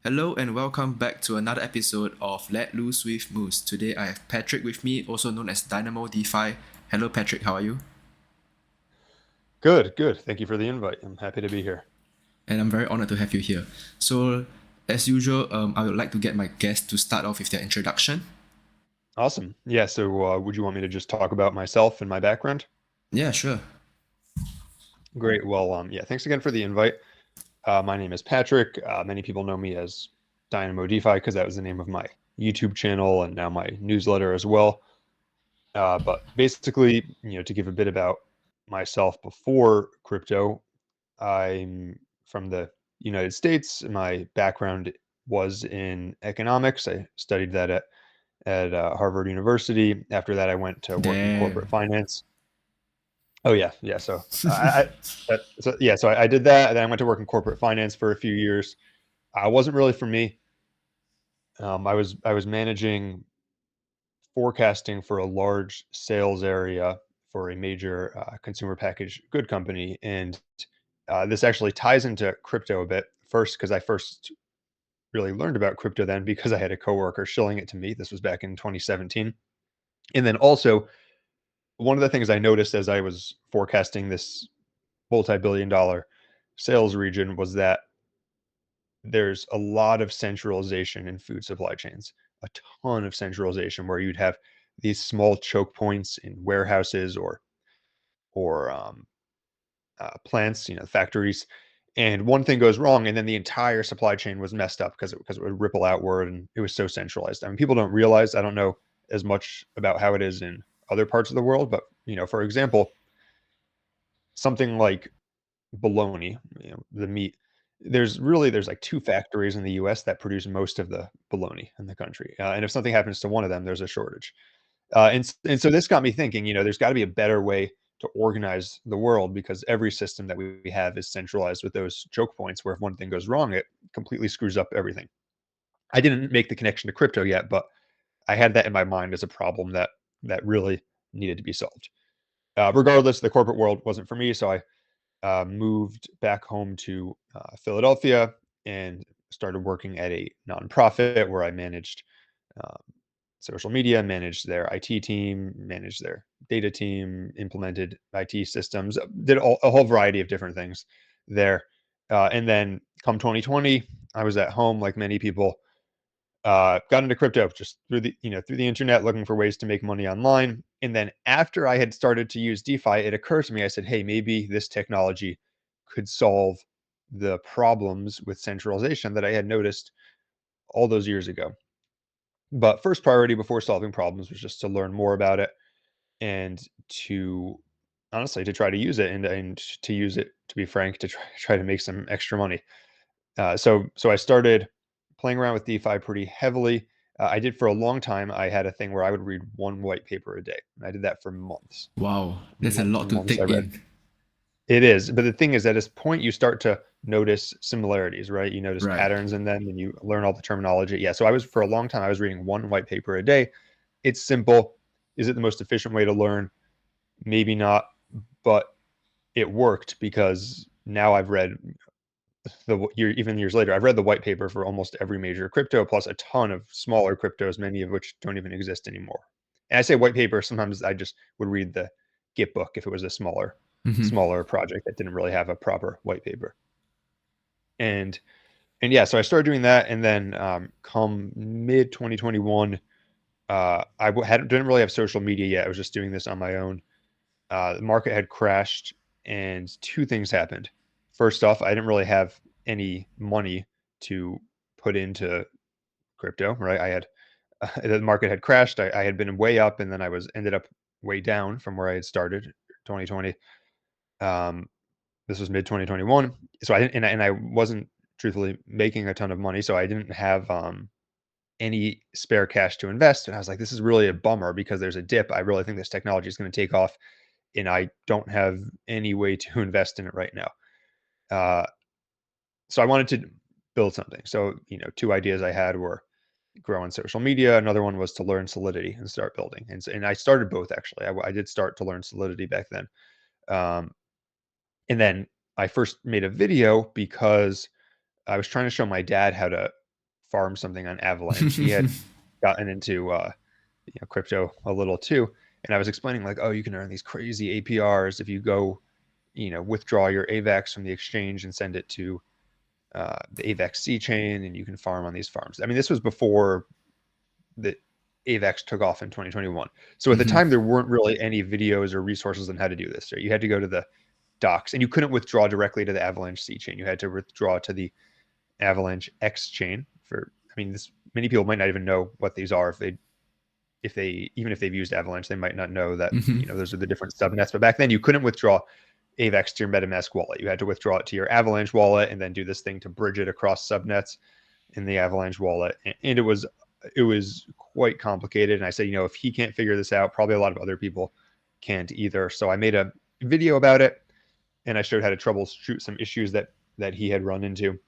Hello and welcome back to another episode of Let Loose with Moose. Today I have Patrick with me, also known as Dynamo DeFi. Hello Patrick, how are you? Good, good. Thank you for the invite. I'm happy to be here. And I'm very honored to have you here. So, as usual, I would like to get my guests to start off with their introduction. Awesome. Yeah, so would you want me to just talk about myself and my background? Yeah, sure. Great. Well, yeah, thanks again for the invite. My name is Patrick. Many people know me as Dynamo DeFi because that was the name of my YouTube channel and now my newsletter as well. But basically, to give a bit about myself before crypto, I'm from the United States. My background was in economics. I studied that at Harvard University. After that, I went to work in Damn. corporate finance. Oh yeah, yeah. So I did that. And then I went to work in corporate finance for a few years. It wasn't really for me. I was managing forecasting for a large sales area for a major consumer packaged good company, and this actually ties into crypto a bit. First, because I first really learned about crypto then because I had a coworker shilling it to me. This was back in 2017, and then also one of the things I noticed as I was forecasting this multi-billion dollar sales region was that there's a lot of centralization in food supply chains, a ton of centralization where you'd have these small choke points in warehouses or plants, factories. And one thing goes wrong, and then the entire supply chain was messed up because it would ripple outward, and it was so centralized. I mean, people don't realize. I don't know as much about how it is in other parts of the world, but for example, something like bologna, the meat. There's like two factories in the U.S. that produce most of the bologna in the country, and if something happens to one of them, there's a shortage. And so this got me thinking. There's got to be a better way to organize the world because every system that we have is centralized with those choke points where if one thing goes wrong, it completely screws up everything. I didn't make the connection to crypto yet, but I had that in my mind as a problem that really needed to be solved. Regardless, the corporate world wasn't for me, so I moved back home to Philadelphia and started working at a nonprofit where I managed um, social media, managed their IT team, managed their data team, implemented IT systems, did a whole variety of different things there. And then come 2020, I was at home like many people, got into crypto just through the internet looking for ways to make money online. And then after I had started to use DeFi, it occurred to me, I said, hey, maybe this technology could solve the problems with centralization that I had noticed all those years ago. But first priority before solving problems was just to learn more about it and to honestly to try to use it and to use it, to be frank, to try to make some extra money. So I started playing around with DeFi pretty heavily. I did for a long time. I had a thing where I would read one white paper a day. And I did that for months, Wow, that's a months lot and to months. I take read. in. It is, but the thing is, at this point, you start to notice similarities, right? You notice Right. patterns in them, and you learn all the terminology. Yeah. So I was for a long time. I was reading one white paper a day. It's simple. Is it the most efficient way to learn? Maybe not, but it worked because now I've read even years later, I've read the white paper for almost every major crypto, plus a ton of smaller cryptos, many of which don't even exist anymore. And I say white paper, sometimes I just would read the Git book if it was a smaller, Hmm. smaller project that didn't really have a proper white paper. And and yeah, so I started doing that, and then come mid 2021, didn't really have social media yet. I was just doing this on my own. The market had crashed, and two things happened. First off, I didn't really have any money to put into crypto, right? The market had crashed. I had been way up, and then I was ended up way down from where I had started 2020. Um, this was mid 2021, so I didn't, and I wasn't truthfully making a ton of money, so I didn't have any spare cash to invest. And I was like, this is really a bummer because there's a dip. I really think this technology is going to take off and I don't have any way to invest in it right now. Uh, so I wanted to build something. So, two ideas I had were grow on social media. Another one was to learn Solidity and start building. And I started both actually. I did start to learn Solidity back then. Um, and then I first made a video because I was trying to show my dad how to. farm something on Avalanche. He had gotten into crypto a little too, and I was explaining like, oh, you can earn these crazy APRs if you go, withdraw your AVAX from the exchange and send it to the AVAX C chain, and you can farm on these farms. I mean, this was before the AVAX took off in 2021. So at the time, there weren't really any videos or resources on how to do this. Right? You had to go to the docs, and you couldn't withdraw directly to the Avalanche C chain. You had to withdraw to the Avalanche X chain. Many people might not even know what these are even if they've used Avalanche, they might not know that those are the different subnets. But back then, you couldn't withdraw AVAX to your MetaMask wallet. You had to withdraw it to your Avalanche wallet and then do this thing to bridge it across subnets in the Avalanche wallet. And it was quite complicated. And I said, if he can't figure this out, probably a lot of other people can't either. So I made a video about it, and I showed how to troubleshoot some issues that he had run into.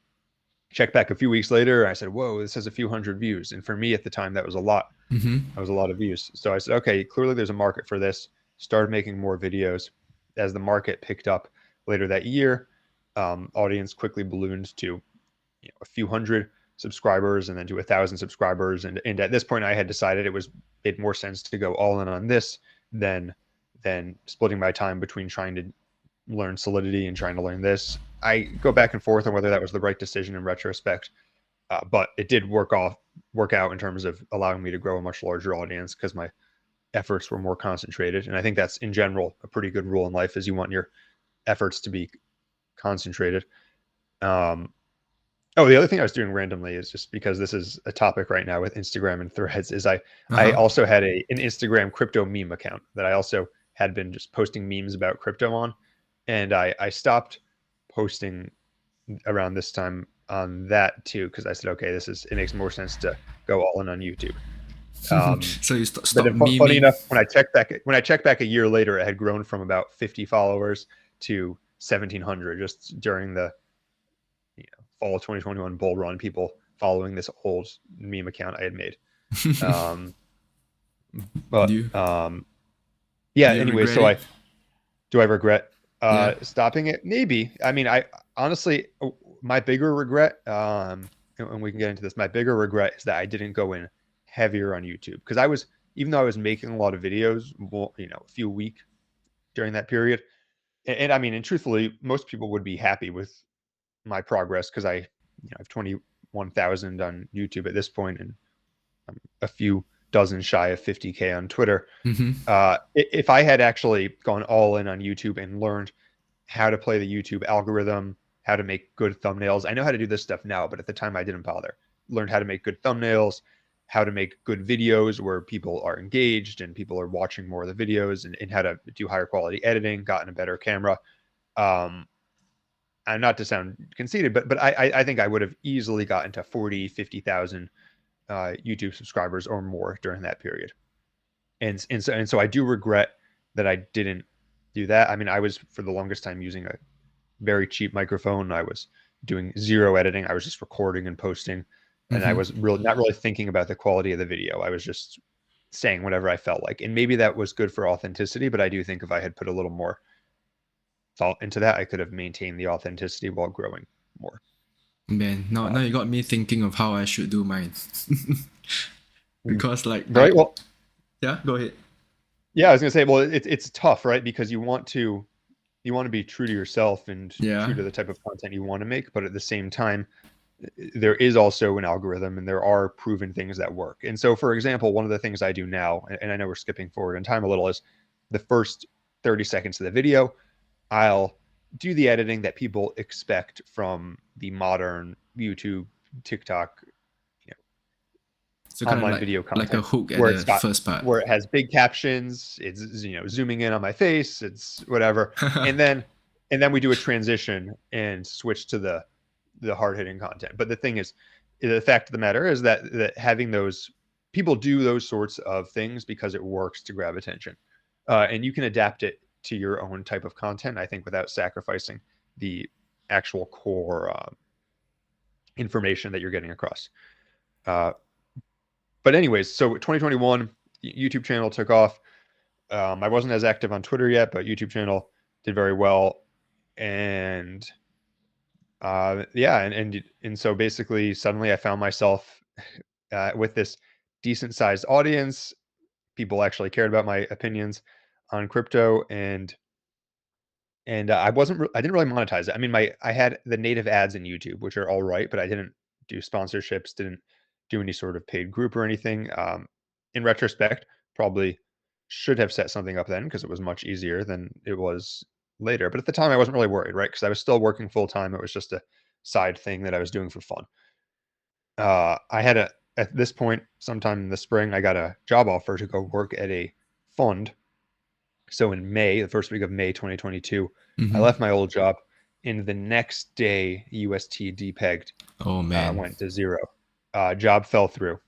Check back a few weeks later, I said, whoa, this has a few hundred views. And for me at the time, that was a lot. That was a lot of views. So I said, okay, clearly there's a market for this. Started making more videos. As the market picked up later that year, audience quickly ballooned to a few hundred subscribers, and then to 1,000 subscribers. And at this point, I had decided it made more sense to go all in on this than splitting my time between trying to learn Solidity and trying to learn this. I go back and forth on whether that was the right decision in retrospect, but it did work out in terms of allowing me to grow a much larger audience because my efforts were more concentrated. And I think that's in general a pretty good rule in life, is you want your efforts to be concentrated. The other thing I was doing randomly is, just because this is a topic right now with Instagram and Threads, is I also had an Instagram crypto meme account that I also had been just posting memes about crypto on. And I stopped posting around this time on that too, because I said, okay, it makes more sense to go all in on YouTube. So you but stop then, memeing. funny enough, when I checked back a year later, it had grown from about 50 followers to 1,700 just during the fall of 2021 bull run. People following this old meme account I had made. Anyway, so do I regret stopping it? Maybe. I mean, I honestly, my bigger regret, and we can get into this, my bigger regret is that I didn't go in heavier on YouTube, because even though I was making a lot of videos, a few a week during that period, and I mean, and truthfully, most people would be happy with my progress, because I have 21,000 on YouTube at this point, and I'm a few dozen shy of 50K on Twitter. If I had actually gone all in on YouTube and learned how to play the YouTube algorithm, how to make good thumbnails. I know how to do this stuff now, but at the time I didn't bother. Learned how to make good thumbnails, how to make good videos where people are engaged and people are watching more of the videos, and how to do higher quality editing, gotten a better camera. And not to sound conceited, but I think I would have easily gotten to 40, 50,000 YouTube subscribers or more during that period. And so I do regret that I didn't do that. I mean, I was for the longest time using a very cheap microphone. I was doing zero editing. I was just recording and posting, and I was not really thinking about the quality of the video. I was just saying whatever I felt like. And maybe that was good for authenticity, but I do think if I had put a little more thought into that, I could have maintained the authenticity while growing more. Man, now you got me thinking of how I should do mine. Because right, well, yeah, go ahead. Yeah, I was gonna say, well, it's tough, right? Because you want to be true to yourself and true to the type of content you want to make, but at the same time, there is also an algorithm, and there are proven things that work. And so, for example, one of the things I do now, and I know we're skipping forward in time a little, is the first 30 seconds of the video, I'll do the editing that people expect from the modern YouTube, TikTok, so online video content, like a hook at where the first part, where it has big captions, it's zooming in on my face, it's whatever, and then we do a transition and switch to the hard-hitting content. But the thing is, the fact of the matter is that having those people do those sorts of things because it works to grab attention, and you can adapt it to your own type of content, I think, without sacrificing the actual core information that you're getting across. But anyways, so 2021, YouTube channel took off. I wasn't as active on Twitter yet, but YouTube channel did very well. And Yeah, and so basically, suddenly I found myself with this decent sized audience. People actually cared about my opinions on crypto, and I didn't really monetize it. I mean, I had the native ads in YouTube, which are all right, but I didn't do sponsorships, didn't do any sort of paid group or anything. In retrospect, probably should have set something up then because it was much easier than it was later. But at the time, I wasn't really worried, right? Because I was still working full time. It was just a side thing that I was doing for fun. I had a At this point, sometime in the spring, I got a job offer to go work at a fund. So in May, the first week of May 2022, I Mm-hmm. left my old job, and the next day, UST depegged, Oh man. went to zero. Job fell through,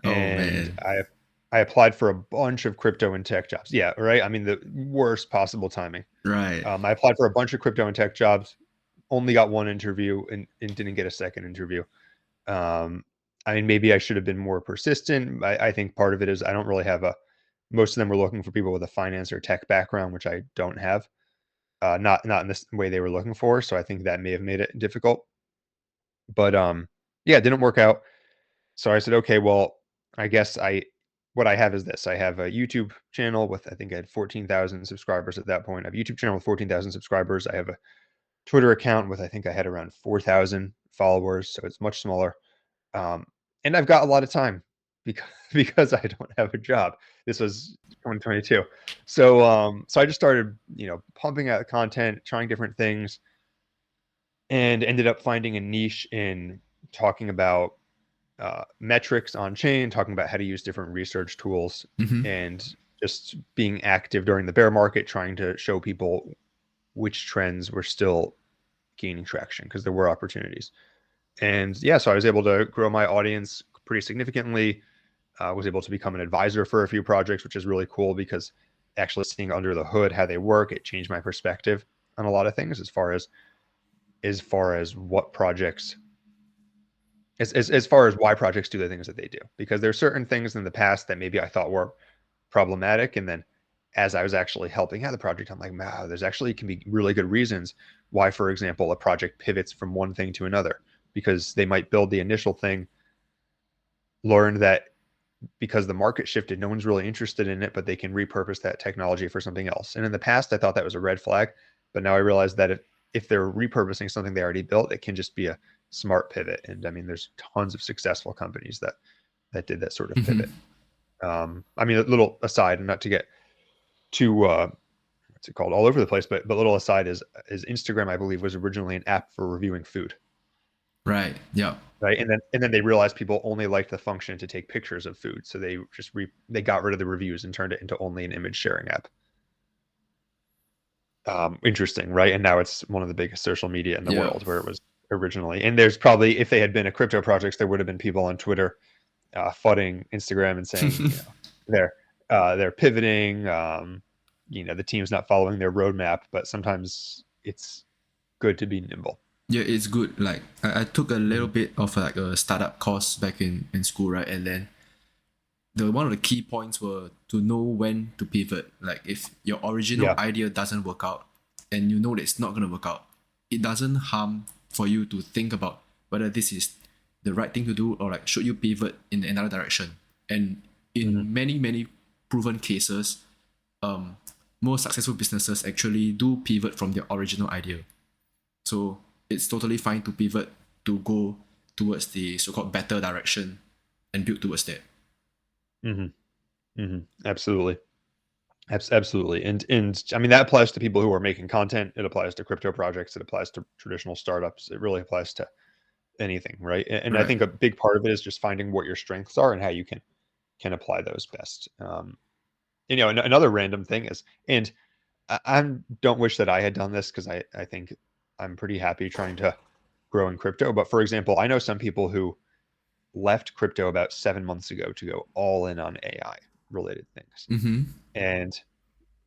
Oh and man. I applied for a bunch of crypto and tech jobs. Yeah, right. I mean, the worst possible timing. Right. I applied for a bunch of crypto and tech jobs, only got one interview, and didn't get a second interview. Um, I mean, maybe I should have been more persistent. I think part of it is I don't really have a. Most of them were looking for people with a finance or tech background, which I don't have. Not in this way they were looking for. So I think that may have made it difficult. But yeah, it didn't work out. So I said, okay, well, I guess I what I have is this. I have a YouTube channel with I think I had 14,000 subscribers at that point. I have a YouTube channel with 14,000 subscribers. I have a Twitter account with I think I had around 4,000 followers, so it's much smaller. Um, and I've got a lot of time because because I don't have a job. This was 2022. So I just started, pumping out content, trying different things, and ended up finding a niche in talking about metrics on chain, talking about how to use different research tools, Mm-hmm. and just being active during the bear market, trying to show people which trends were still gaining traction because there were opportunities. And yeah, so I was able to grow my audience pretty significantly. Was able to become an advisor for a few projects, which is really cool because actually seeing under the hood how they work, it changed my perspective on a lot of things as what projects as far as why projects do the things that they do. Because there's certain things in the past that maybe I thought were problematic, and then as I was actually helping out the project, I'm like, wow, there's actually can be really good reasons why, for example, a project pivots from one thing to another because they might build the initial thing, learn that because the market shifted, no one's really interested in it, but they can repurpose that technology for something else. And in the past, I thought that was a red flag, but now I realize that if they're repurposing something they already built, it can just be a smart pivot. And I mean, there's tons of successful companies that did that sort of Mm-hmm. pivot. I mean, a little aside, and not to get too what's it called all over the place, but little aside is Instagram, I believe, was originally an app for reviewing food. Right. Yeah. Right. And then they realized people only liked the function to take pictures of food. So they just they got rid of the reviews and turned it into only an image sharing app. Interesting, right? And now it's one of the biggest social media in the Yeah. world where it was originally. And there's probably, if they had been a crypto projects, there would have been people on Twitter fudding Instagram and saying, they're pivoting, the team's not following their roadmap, but sometimes it's good to be nimble. Yeah, it's good. Like I took a little Mhm. bit of like a startup course back in school, right? And then the one of the key points were to know when to pivot. Like if your original Yeah. idea doesn't work out and you know that it's not gonna work out, it doesn't harm for you to think about whether this is the right thing to do or like should you pivot in another direction. And Mhm. in many proven cases, um, most successful businesses actually do pivot from their original idea. So it's totally fine to pivot to go towards the so-called better direction and build towards that. Mhm. Mhm. Absolutely. Absolutely. And I mean that applies to people who are making content. It applies to crypto projects. It applies to traditional startups. It really applies to anything, right? And I Right. think a big part of it is just finding what your strengths are and how you can apply those best. Another random thing is, and I don't wish that I had done this because I think I'm pretty happy trying to grow in crypto. But for example, I know some people who left crypto about 7 months ago to go all in on AI related things. Mm-hmm. And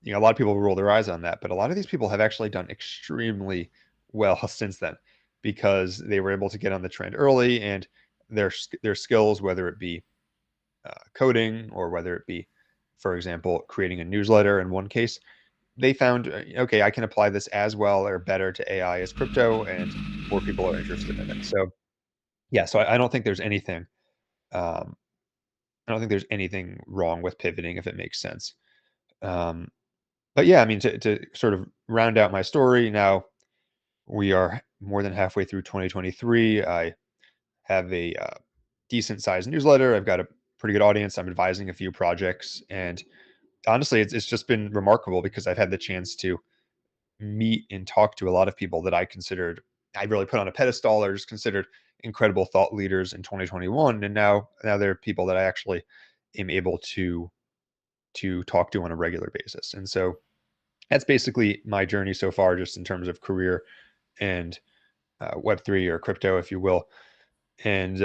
a lot of people roll their eyes on that, but a lot of these people have actually done extremely well since then because they were able to get on the trend early, and their skills, whether it be coding or whether it be, for example, creating a newsletter in one case, they found, okay, I can apply this as well or better to AI as crypto, and more people are interested in it. So yeah, so I don't think there's anything. Um, I don't think there's anything wrong with pivoting if it makes sense. Um, but yeah, I mean, to sort of round out my story, now we are more than halfway through 2023. I have a decent sized newsletter. I've got a pretty good audience. I'm advising a few projects, and honestly, it's just been remarkable because I've had the chance to meet and talk to a lot of people that I really put on a pedestal or just considered incredible thought leaders in 2021, and now they're people that I actually am able to talk to on a regular basis. And so that's basically my journey so far, just in terms of career and Web3 or crypto, if you will. And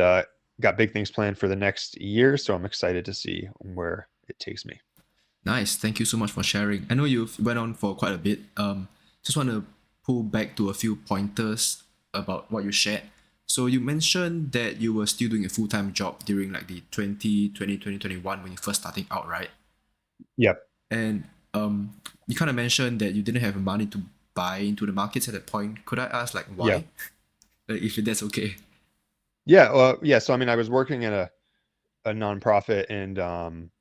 got big things planned for the next year, so I'm excited to see where it takes me. Nice. Thank you so much for sharing. I know you've went on for quite a bit. Just want to pull back to a few pointers about what you shared. So you mentioned that you were still doing a full-time job during like the 2021 when you first starting out, right? Yep. And you kind of mentioned that you didn't have money to buy into the markets at that point. Could I ask like Yeah. why? If that's okay. Yeah. Yeah. So I mean, I was working at a nonprofit, and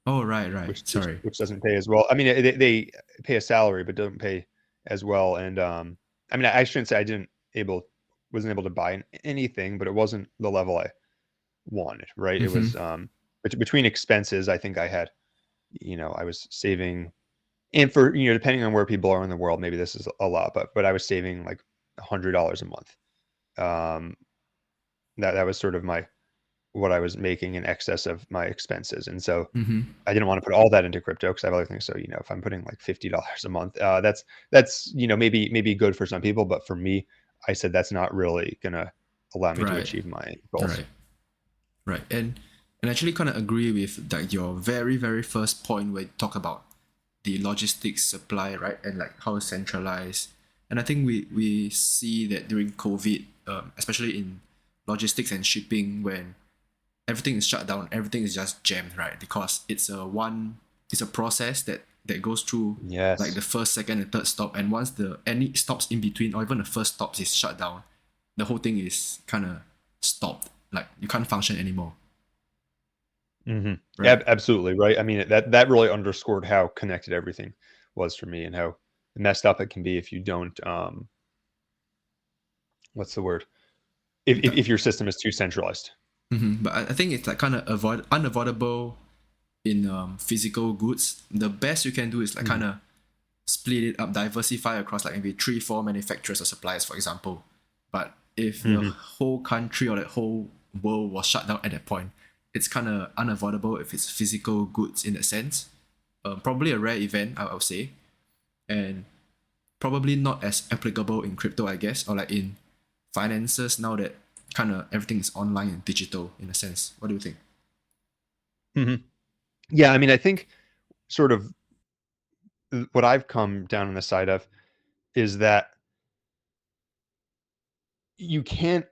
Oh, right. Sorry. which doesn't pay as well. I mean, they pay a salary, but don't pay as well. And I mean, I shouldn't say wasn't able to buy anything, but it wasn't the level I wanted. Right? It was Mm-hmm. between expenses. I think I had, I was saving, and for depending on where people are in the world, maybe this is a lot, but I was saving like $100 a month. Um, that was sort of what I was making in excess of my expenses, and so Mm-hmm. I didn't want to put all that into crypto because I have other things. So, if I'm putting like $50 a month, that's maybe good for some people, but for me, I said that's not really gonna allow me to Right. achieve my goals. Right. Right. And actually kind of agree with like your very, very first point where you talk about the logistics supply, right? And like how centralized. And I think we see that during COVID, especially in logistics and shipping, when everything is shut down, everything is just jammed, right? Because it's a process that goes through like Yes. the first, second, and third stop, and once the any stops in between, or even the first stops is shut down, the whole thing is kind of stopped. Like you can't function anymore, Hmm. right? Absolutely right. I mean, that really underscored how connected everything was for me, and how messed up it can be if you don't. What's the word? If your system is too centralized. But I think it's like kind of unavoidable in physical goods. The best you can do is like Mhm. kind of split it up, diversify across like maybe 3, 4 manufacturers or suppliers, for example. But if the Mhm. whole country or the whole world was shut down at that point, it's kind of unavoidable if it's physical goods in that sense. Probably a rare event, I would say, and probably not as applicable in crypto, I guess, or like in finances now that kind of everything is online and digital in a sense. What do you think? Mhm. Yeah, I mean, I think sort of what I've come down on the side of is that you can't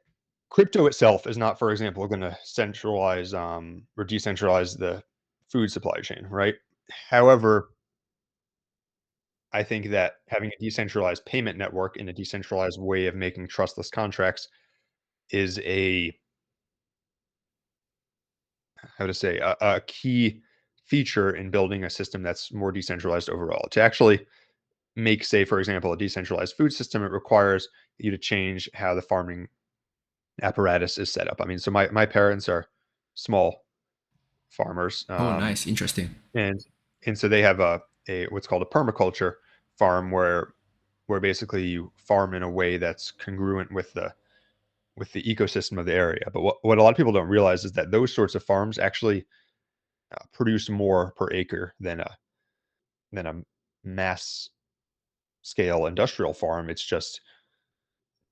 crypto itself is not, for example, going to centralize or decentralize the food supply chain, right? However, I think that having a decentralized payment network and a decentralized way of making trustless contracts is how to say, a key feature in building a system that's more decentralized overall. To actually make, say, for example, a decentralized food system, it requires you to change how the farming apparatus is set up. I mean, so my parents are small farmers, Oh, nice, interesting. and so they have a what's called a permaculture farm, where basically you farm in a way that's congruent with the ecosystem of the area. But what a lot of people don't realize is that those sorts of farms actually produce more per acre than a mass scale industrial farm. It's just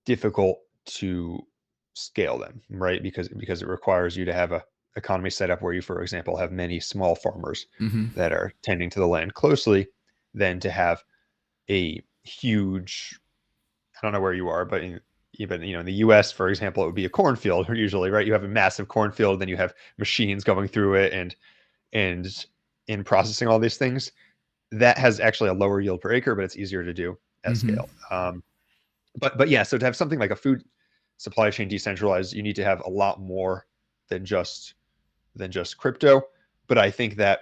difficult to scale them, right? Because it requires you to have a economy set up where you, for example, have many small farmers Mm-hmm. that are tending to the land closely, than to have a huge, I don't know where you are, but even in the US, for example, it would be a cornfield usually, right? You have a massive cornfield, then you have machines going through it, and in processing all these things. that has actually a lower yield per acre, but it's easier to do at Mm-hmm. scale. But yeah, so to have something like a food supply chain decentralized, you need to have a lot more than just crypto. But I think that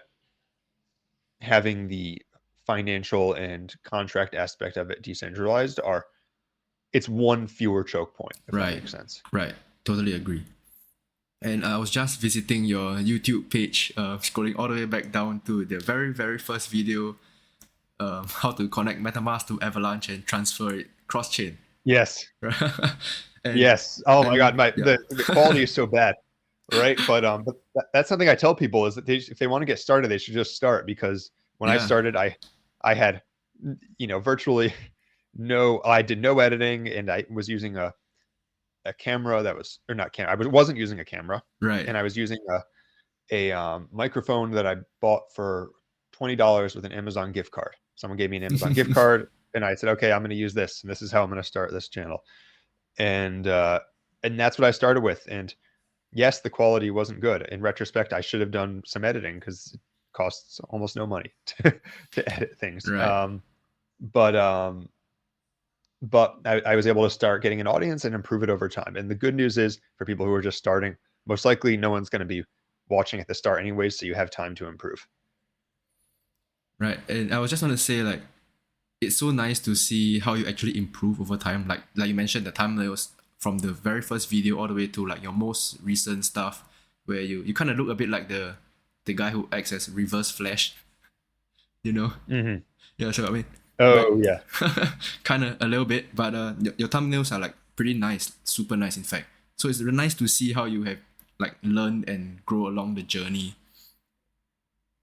having the financial and contract aspect of it decentralized are it's one fewer choke point, if that Right, makes sense. right. Totally agree. And I was just visiting your YouTube page, scrolling all the way back down to the very, very first video, how to connect MetaMask to Avalanche and transfer it cross chain. Yes. and Yes. Oh I my God, mean, my yeah, the quality is so bad, right? But that's something I tell people is that if they want to get started, they should just start because when I yeah, started, I had virtually no, I did no editing, and I was using a camera that was, or not camera, wasn't using a camera, right. and I was using a microphone that I bought for $20 with an Amazon gift card. Someone gave me an Amazon gift card, and I said, okay, I'm going to use this, and this is how I'm going to start this channel. And that's what I started with. And yes, the quality wasn't good. In retrospect, I should have done some editing because it costs almost no money to edit things. Right. But I was able to start getting an audience and improve it over time. And the good news is for people who are just starting, most likely no one's going to be watching at the start anyways, so you have time to improve. Right. And I was just want to say, like, it's so nice to see how you actually improve over time. Like you mentioned, the thumbnails from the very first video all the way to like your most recent stuff, where you kind of look a bit like the guy who acts as Reverse Flash, you know? Mm-hmm. Yeah. So I mean, like, Oh yeah. kind of a little bit, but your thumbnails are like pretty nice, super nice, in fact. So it's really nice to see how you have like learned and grow along the journey.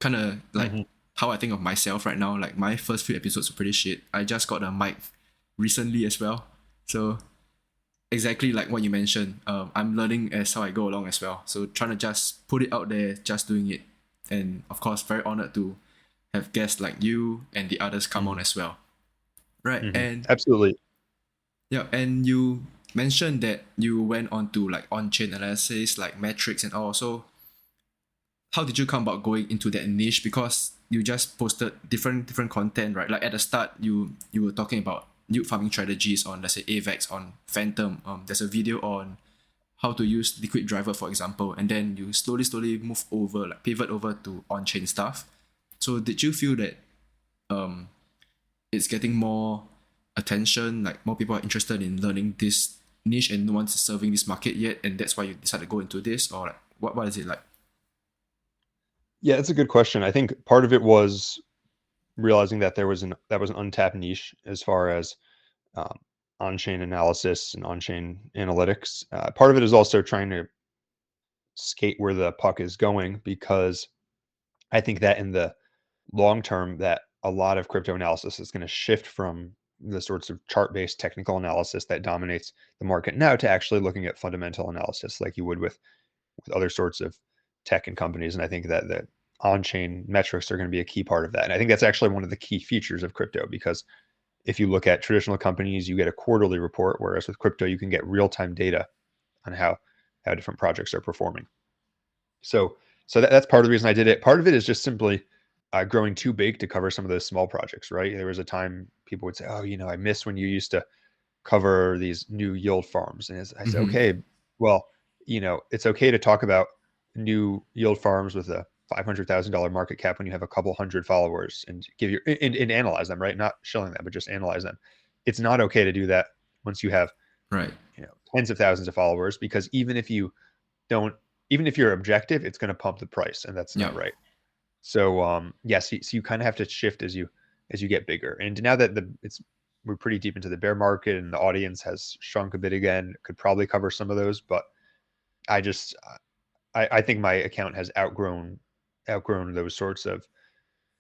Kind of like Mm-hmm. how I think of myself right now. Like my first few episodes were pretty shit. I just got a mic recently as well. So exactly like what you mentioned, I'm learning as how I go along as well. So trying to just put it out there, just doing it. And of course, very honored to have guests like you and the others come Mm-hmm. on as well. Right. Mm-hmm. And Absolutely. yeah, and you mentioned that you went on to like on-chain analysis, like metrics and all. So how did you come about going into that niche? Because you just posted different content, right? Like at the start, you were talking about yield farming strategies on, let's say, AVAX, on Phantom. There's a video on how to use liquid driver, for example, and then you slowly move over, like pivot over to on-chain stuff. So did you feel that um it's getting more attention, like more people are interested in learning this niche and no one's serving this market yet, and that's why you decided to go into this, or like what is it like? Yeah, it's a good question. I think part of it was realizing that that was an untapped niche as far as um, on-chain analysis and on-chain analytics. Part of it is also trying to skate where the puck is going because I think that in the long term, that a lot of crypto analysis is going to shift from the sorts of chart-based technical analysis that dominates the market now to actually looking at fundamental analysis, like you would with other sorts of tech and companies. And I think that the on-chain metrics are going to be a key part of that. And I think that's actually one of the key features of crypto because if you look at traditional companies, you get a quarterly report, whereas with crypto, you can get real-time data on how different projects are performing. So that's part of the reason I did it. Part of it is just simply growing too big to cover some of those small projects, right? There was a time people would say, "Oh, I miss when you used to cover these new yield farms," and I said, Mm-hmm. "Okay, well, it's okay to talk about new yield farms with a $500,000 market cap when you have a couple hundred followers and and analyze them, right? Not shilling them, but just analyze them. It's not okay to do that once you have Right. tens of thousands of followers because don't even if you're objective, it's going to pump the price, and that's Yeah. not right. So yes, so you kind of have to shift as you get bigger. And now that we're pretty deep into the bear market and the audience has shrunk a bit again, could probably cover some of those, but I just I think my account has outgrown those sorts of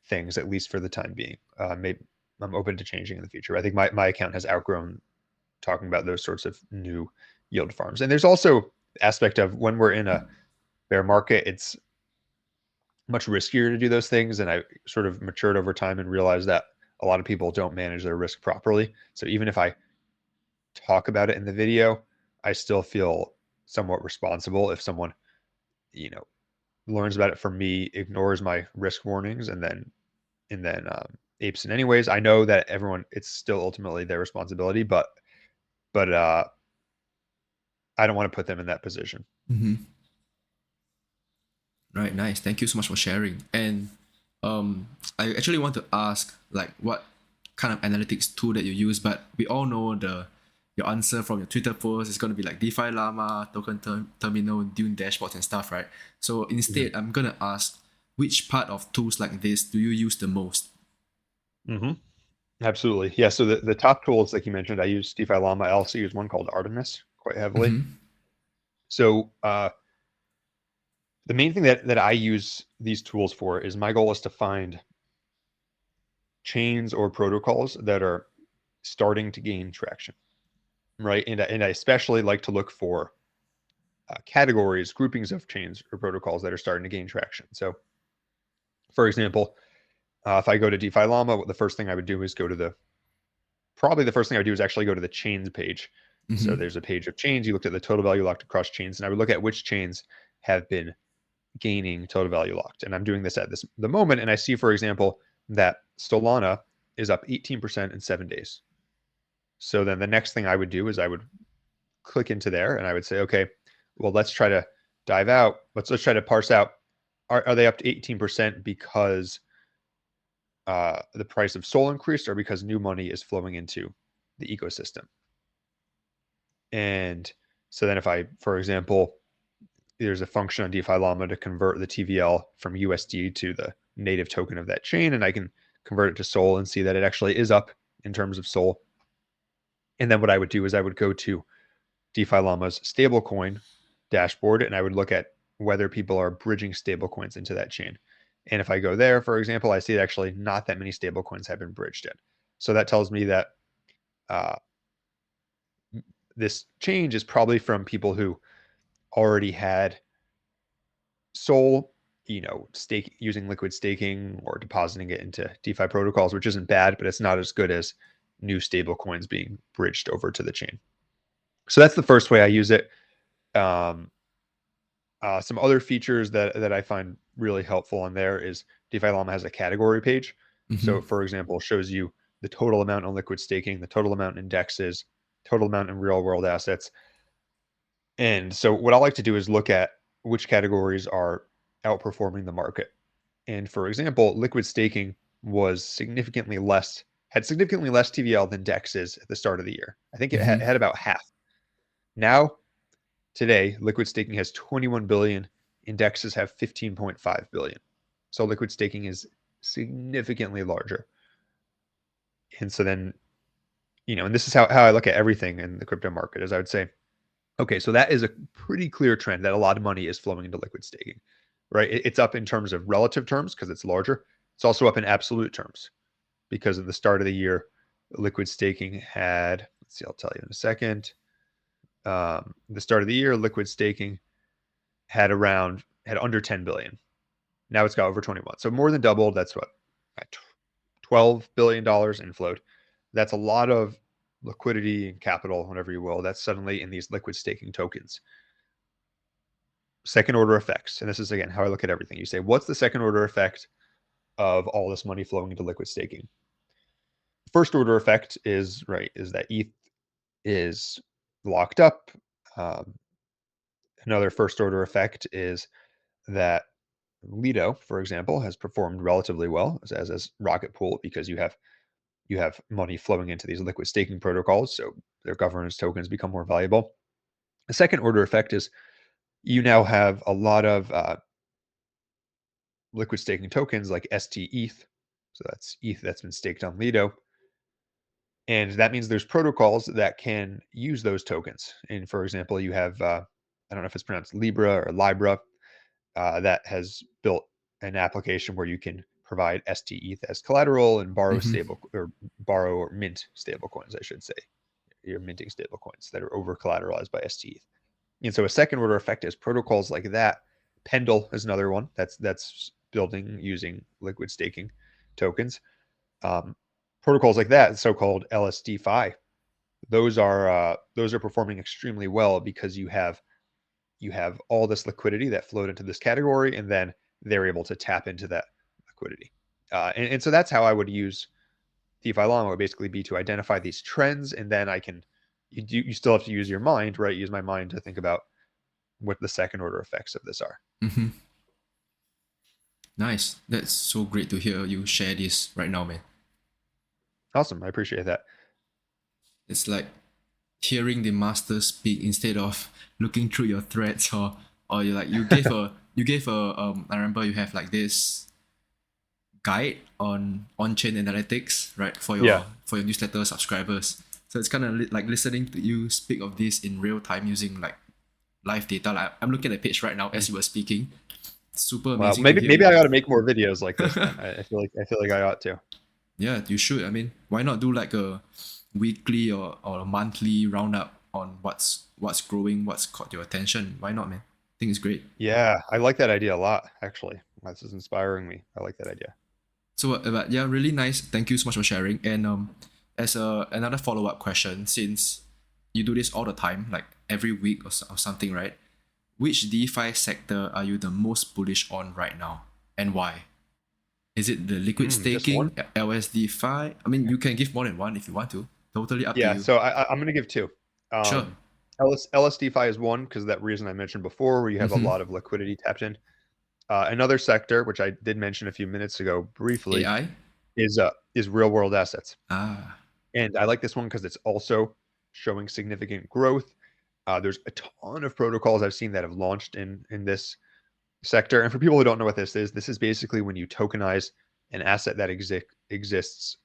things, at least for the time being. Maybe I'm open to changing in the future. I think my account has outgrown talking about those sorts of new yield farms. And there's also the aspect of when we're in a bear market, it's much riskier to do those things. And I sort of matured over time and realized that a lot of people don't manage their risk properly. So even if I talk about it in the video, I still feel somewhat responsible if someone, you know, learns about it from me, ignores my risk warnings, and then and then apes in anyways. I know that it's still ultimately their responsibility, but I don't want to put them in that position. Mm-hmm. Right, nice. Thank you so much for sharing. And I actually want to ask like what kind of analytics tool that you use, but we all know your answer from your Twitter post is going to be like DeFi Llama, Terminal, Dune dashboards and stuff, right? So instead, I'm going to ask which part of tools like this do you use the most? Mm-hmm. Absolutely. Yeah. So the top tools, like you mentioned, I use DeFi Llama. I also use one called Artemis quite heavily. Mm-hmm. So the main thing that I use these tools for is my goal is to find chains or protocols that are starting to gain traction, right? And I especially like to look for categories, groupings of chains or protocols that are starting to gain traction. So, for example, if I go to DeFi Llama, the first thing I would do is probably the first thing I would do is actually go to the chains page. So Mm-hmm. there's a page of chains. You looked at the total value locked across chains, and I would look at which chains have been gaining total value locked. And I'm doing this at the moment, and I see, for example, that Solana is up 18% in 7 days. So then the next thing I would do is I would click into there and I would say, okay, well, let's try to dive out. Let's try to parse out. Are they up to 18% because the price of Sol increased, or because new money is flowing into the ecosystem? And so then if I, for example, there's a function on DeFi Llama to convert the TVL from USD to the native token of that chain, and I can convert it to Sol and see that it actually is up in terms of Sol. And then what I would do is I would go to DeFi Llama's stablecoin dashboard, and I would look at whether people are bridging stablecoins into that chain. And if I go there, for example, I see actually not that many stablecoins have been bridged in. So that tells me that uh, this change is probably from people who already had Sol, stake using liquid staking or depositing it into DeFi protocols, which isn't bad, but it's not as good as new stablecoins being bridged over to the chain. So that's the first way I use it. Um, some other features that I find really helpful on there is DeFi Llama has a category page. Mm-hmm. So, for example, shows you the total amount on liquid staking, the total amount in indexes, total amount in real world assets. And so, what I like to do is look at which categories are outperforming the market. And for example, liquid staking had significantly less TVL than DEXs at the start of the year. I think it Mm-hmm. had about half. Now, today, liquid staking has 21 billion, indexes have 15.5 billion. So liquid staking is significantly larger. And so then, and this is how I look at everything in the crypto market, is I would say, okay, so that is a pretty clear trend that a lot of money is flowing into liquid staking, right? It's up in terms of relative terms because it's larger. It's also up in absolute terms because at the start of the year, liquid staking had, let's see, I'll tell you in a second. The start of the year, liquid staking had under 10 billion. Now it's got over 21. So more than doubled. That's what, $12 billion inflowed. That's a lot of liquidity and capital, whatever you will. That's suddenly in these liquid staking tokens. Second order effects. And this is, again, how I look at everything. You say, what's the second order effect of all this money flowing into liquid staking? First order effect is that ETH is locked up. Um, Another first order effect is that Lido, for example, has performed relatively well as Rocket Pool because you have money flowing into these liquid staking protocols, so their governance tokens become more valuable. The second order effect is you now have a lot of liquid staking tokens like ST so that's ETH that's been staked on Lido, and that means there's protocols that can use those tokens. And for example, you have I don't know if it's pronounced Libra that has built an application where you can provide STETH as collateral and Mm-hmm. borrow or mint stable coins, I should say. You're minting stable coins that are over collateralized by STETH. And so a second order effect is protocols like that. Pendle is another one that's building using liquid staking tokens. Um, Protocols like that, so-called LSDFi, those are performing extremely well because you have all this liquidity that flowed into this category, and then they're able to tap into that liquidity. And so that's how I would use DeFi Llama, would basically be to identify these trends, and then you still have to use your mind, right? Use my mind to think about what the second order effects of this are. Mm-hmm. Nice. That's so great to hear you share this right now, man. Awesome. I appreciate that. It's like hearing the master speak instead of looking through your threads, or you gave a I remember you have like this guide on on-chain analytics, right, Yeah. for your newsletter subscribers. So it's kind of like listening to you speak of this in real time using like live data. Like I'm looking at the page right now as you were speaking. Super Well, amazing to hear maybe you. I ought to make more videos like this then. I feel like I ought to. Yeah, you should. I mean, why not do like a weekly or a monthly roundup on what's growing, what's caught your attention? Why not, man? I think it's great. Yeah, I like that idea a lot, actually. This is inspiring me. I like that idea. So, but yeah, really nice. Thank you so much for sharing. And as another follow up question, since you do this all the time, like every week or something, right? Which DeFi sector are you the most bullish on right now, and why? Is it the liquid Just one? staking, LSDFi? I mean, you can give more than one if you want to. Totally up to Yeah, you. so I'm going to give two. Sure. LSDFi is one because that reason I mentioned before, where you have a Mm-hmm. lot of liquidity tapped in. Another sector, which I did mention a few minutes ago briefly, AI? is real world assets. Ah, And I like this one because it's also showing significant growth. There's a ton of protocols I've seen that have launched in this sector. And for people who don't know what this is basically when you tokenize an asset that exists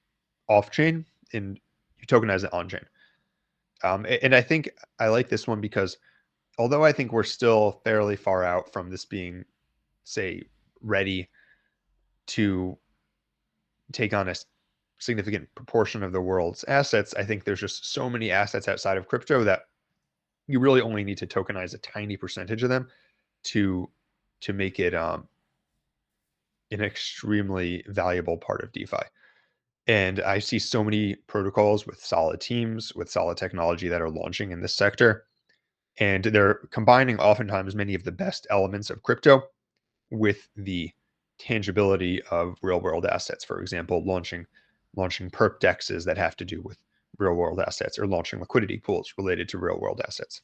off chain and you tokenize it on chain. And I think I like this one because although I think we're still fairly far out from this being, say, ready to take on a significant proportion of the world's assets, I think there's just so many assets outside of crypto that you really only need to tokenize a tiny percentage of them to make it an extremely valuable part of DeFi. And I see so many protocols with solid teams, with solid technology that are launching in this sector. And they're combining oftentimes many of the best elements of crypto with the tangibility of real world assets. For example, launching perp dexes that have to do with real world assets, or launching liquidity pools related to real world assets.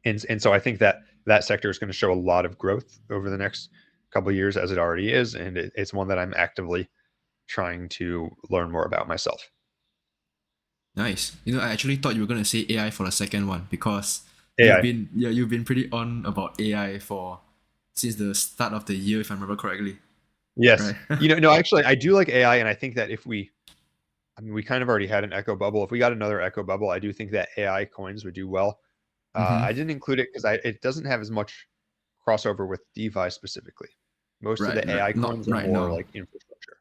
And so I think that sector is going to show a lot of growth over the next couple of years, as it already is, and it's one that I'm actively trying to learn more about myself. nice. You know, I actually thought you were gonna say AI for the second one because AI. you've been pretty on about AI for since the start of the year, if I remember correctly. Yes. Right. No, actually, I do like AI, and I think that I mean, we kind of already had an echo bubble. If we got another echo bubble, I do think that AI coins would do well. Mm-hmm. I didn't include it because it doesn't have as much crossover with DeFi specifically. Most of Right, the right. AI Not coins are right more now. like infrastructure.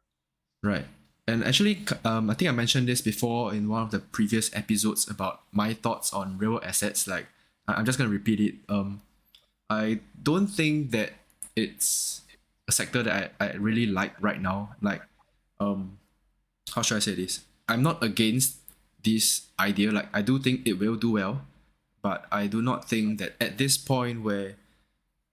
Right. And actually, I think I mentioned this before in one of the previous episodes about my thoughts on real assets. Like, I'm just gonna repeat it. I don't think that it's a sector that I really like right now. Like, um, how should I say this? I'm not against this idea. Like, I do think it will do well, but I do not think that at this point where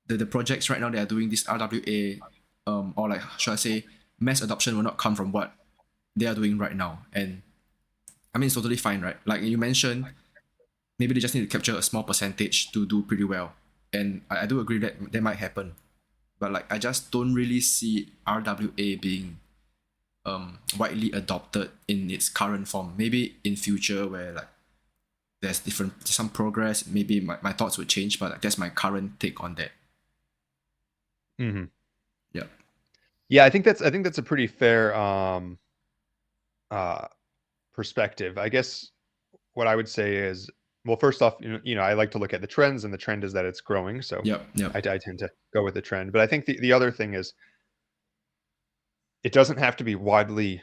the projects right now they are doing this RWA, or like should I say, mass adoption will not come from what they are doing right now. And I mean, it's totally fine, right? Like you mentioned, maybe they just need to capture a small percentage to do pretty well. And I do agree that that might happen. But like, I just don't really see RWA being widely adopted in its current form. Maybe in future where like there's some progress, maybe my thoughts would change, but like, that's my current take on that. Mm-hmm. Yeah. Yeah, I think that's a pretty fair uh, perspective. I guess what I would say is, well, first off, I like to look at the trends, and the trend is that it's growing. So Yep. Yep. I tend to go with the trend. But I think the other thing is it doesn't have to be widely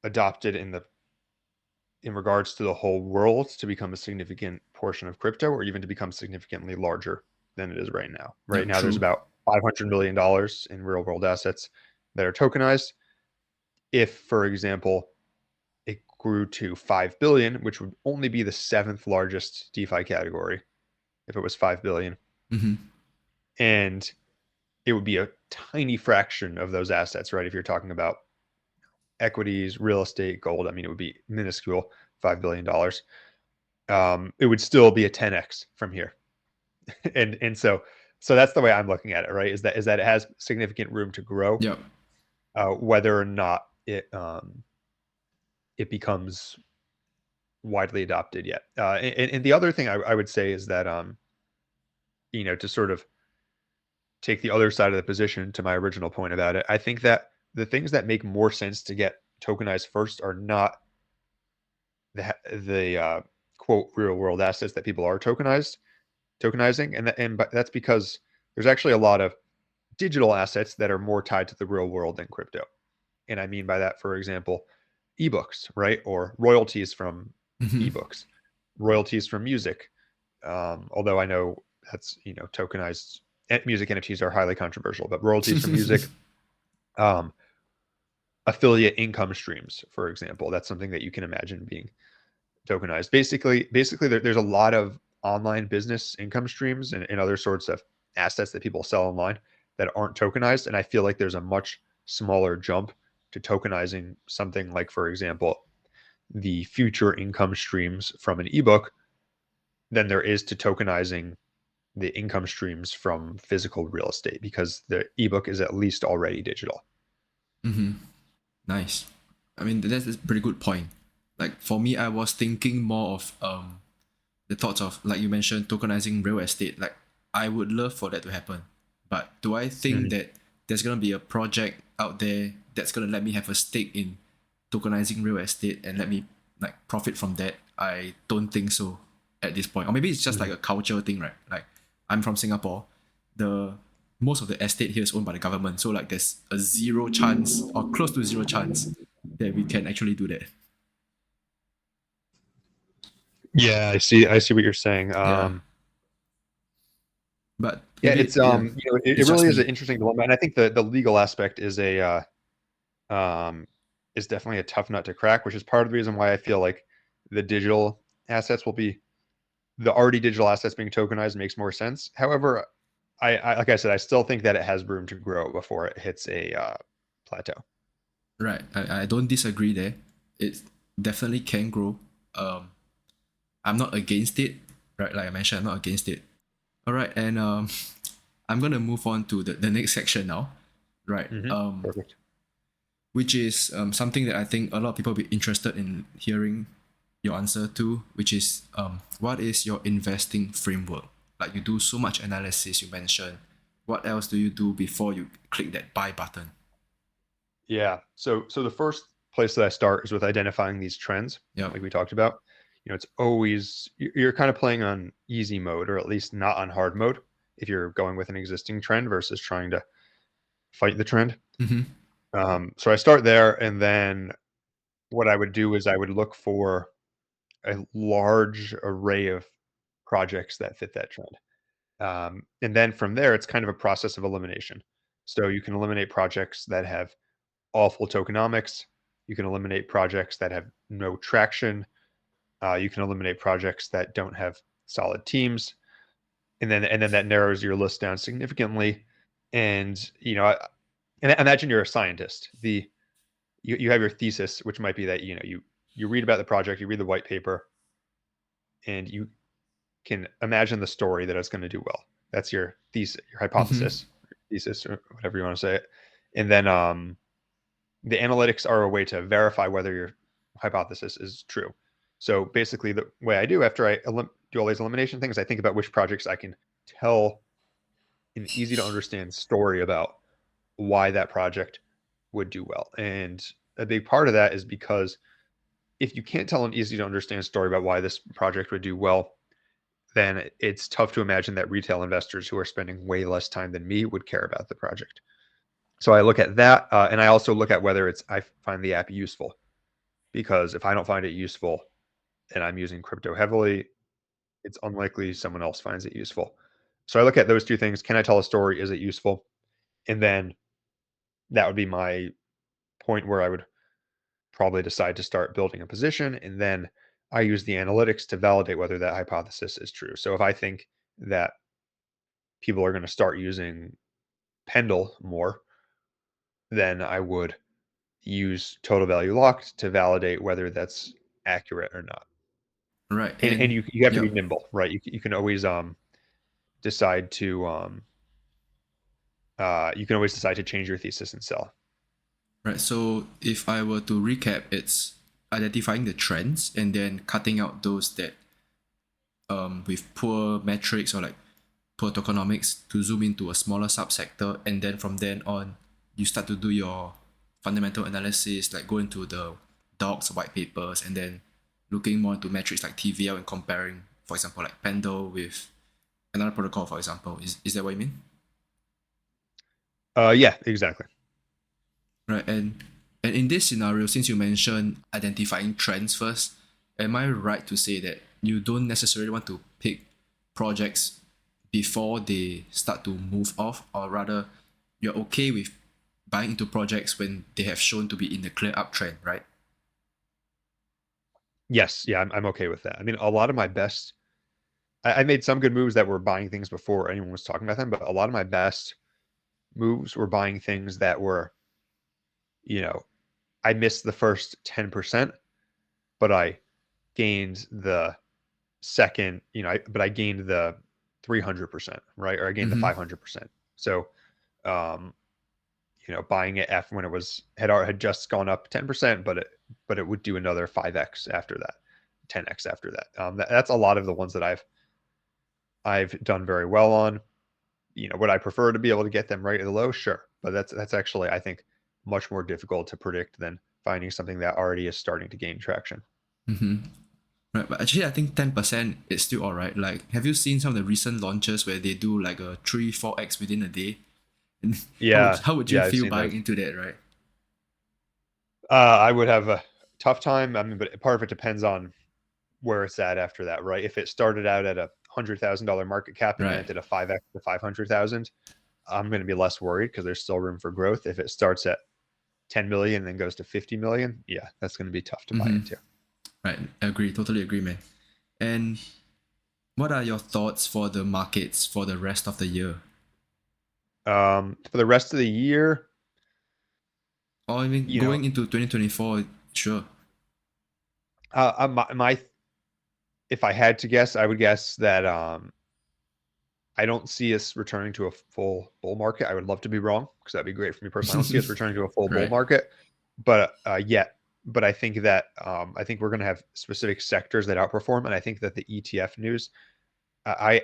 adopted in regards to the whole world to become a significant portion of crypto, or even to become significantly larger than it is right now. Right Yep. now, there's True. about $500 million in real world assets that are tokenized. If, for example, it grew to 5 billion, which would only be the seventh largest DeFi category if it was 5 billion, Mm-hmm. and it would be a tiny fraction of those assets, right? If you're talking about equities, real estate, gold, I mean, it would be minuscule, $5 billion. It would still be a 10x from here. and so that's the way I'm looking at it, right? Is that it has significant room to grow, Yep. whether or not it becomes widely adopted yet. And the other thing I would say is that to sort of take the other side of the position to my original point about it, I think that the things that make more sense to get tokenized first are not the quote real world assets that people are tokenizing, and that's because there's actually a lot of digital assets that are more tied to the real world than crypto. And I mean by that, for example, ebooks, right? Or royalties from Mm-hmm. ebooks, royalties from music. Although I know that's, tokenized music NFTs are highly controversial, but royalties from music, um, affiliate income streams, for example, that's something that you can imagine being tokenized. Basically, there's a lot of online business income streams and other sorts of assets that people sell online that aren't tokenized. And I feel like there's a much smaller jump to tokenizing something like, for example, the future income streams from an ebook than there is to tokenizing the income streams from physical real estate, because the ebook is at least already digital. Mm-hmm. Nice. I mean, that's a pretty good point. Like for me, I was thinking more of the thoughts of, like you mentioned, tokenizing real estate. Like I would love for that to happen, but do I think Mhm. that there's gonna be a project out there that's gonna let me have a stake in tokenizing real estate and let me like profit from that? I don't think so at this point. Or maybe it's just like Mhm. a culture thing, right? Like I'm from Singapore. The most of the estate here is owned by the government, so like there's a zero chance or close to zero chance that we can actually do that. Yeah, I see what you're saying. Yeah, but Yeah, maybe it's yeah, it it's just really is me. an interesting dilemma, and I think the legal aspect um is definitely a tough nut to crack, which is part of the reason why I feel like the digital assets will be the already digital assets being tokenized makes more sense. However, I like I said, I still think that it has room to grow before it hits a plateau. Right, I don't disagree there. It definitely can grow. Um, I'm not against it. Right, like I mentioned, I'm not against it. All right, and I'm gonna move on to the next section now. Right, Perfect. which is something that I think a lot of people will be interested in hearing your answer to, which is what is your investing framework? Like you do so much analysis, you mentioned. What else do you do before you click that buy button? Yeah. So the first place that I start is with identifying these trends, Yep. like we talked about. It's always you're kind of playing on easy mode, or at least not on hard mode, if you're going with an existing trend versus trying to fight the trend. Mm-hmm. So I start there, and then what I would do is I would look for a large array of projects that fit that trend. And then from there, it's kind of a process of elimination. So you can eliminate projects that have awful tokenomics. You can eliminate projects that have no traction. You can eliminate projects that don't have solid teams, and then that narrows your list down significantly. And and imagine you're a scientist. You have your thesis, which might be that you read about the project, you read the white paper, and you can imagine the story that it's going to do well. That's your thesis, your Mm-hmm. hypothesis, thesis, or whatever you want to say it. And then the analytics are a way to verify whether your hypothesis is true. So basically, the way I do after I do all these elimination things, I think about which projects I can tell an easy to understand story about why that project would do well. And a big part of that is because if you can't tell an easy to understand story about why this project would do well, then it's tough to imagine that retail investors who are spending way less time than me would care about the project. So I look at that, and I also look at whether I find the app useful, because if I don't find it useful and I'm using crypto heavily, it's unlikely someone else finds it useful. So I look at those two things. Can I tell a story? Is it useful? And then that would be my point where I would probably decide to start building a position. And then I use the analytics to validate whether that hypothesis is true. So if I think that people are going to start using Pendle more, then I would use total value locked to validate whether that's accurate or not. Right. And And you have to be yep. nimble, right? You can always decide to you can always decide to change your thesis and sell. Right. So if I were to recap, it's identifying the trends and then cutting out those that with poor metrics or like poor tokenomics to zoom into a smaller subsector, and then from then on you start to do your fundamental analysis, like go into the docs, white papers, and then looking more into metrics like TVL and comparing, for example, like Pendle with another protocol, for example. Is that what you mean? Yeah, exactly. Right. And in this scenario, since you mentioned identifying trends first, am I right to say that you don't necessarily want to pick projects before they start to move off, or rather you're okay with buying into projects when they have shown to be in the clear uptrend, right? Yes, yeah, I'm okay with that. I mean, a lot of my best, I made some good moves that were buying things before anyone was talking about them, but a lot of my best moves were buying things that were, you know, I missed the first 10%, but I gained the second, but I gained the 300%, right? Or I gained the Mm-hmm. 500%. So, um, buying it after when it had just gone up 10%, but it would do another 5x after that, 10x after that. That's a lot of the ones that I've done very well on. Would I prefer to be able to get them right at the low? Sure, but that's actually, I think, much more difficult to predict than finding something that already is starting to gain traction. Mm-hmm. Right, but actually I think 10% is still alright. Like, have you seen some of the recent launches where they do like a 3-4x within a day? And Yeah, how would you yeah, I've feel seen buying those. into that, right? I would have a tough time. I mean, but part of it depends on where it's at after that, right? If it started out at $100,000 market cap and then Right. it did a 5x to 500,000, I'm going to be less worried because there's still room for growth. If it starts at 10 million and then goes to 50 million, yeah, that's going to be tough to buy Mm-hmm. into. Right. Agree. Totally agree, man. And what are your thoughts for the markets for the rest of the year? For the rest of the year, Or I mean, you know, going into 2024, sure. my if I had to guess, I would guess that I don't see us returning to a full bull market. I would love to be wrong because that'd be great for me personally. I don't see us returning to a full bull Right. market, but yet. But I think that I think we're going to have specific sectors that outperform, and I think that the ETF news. I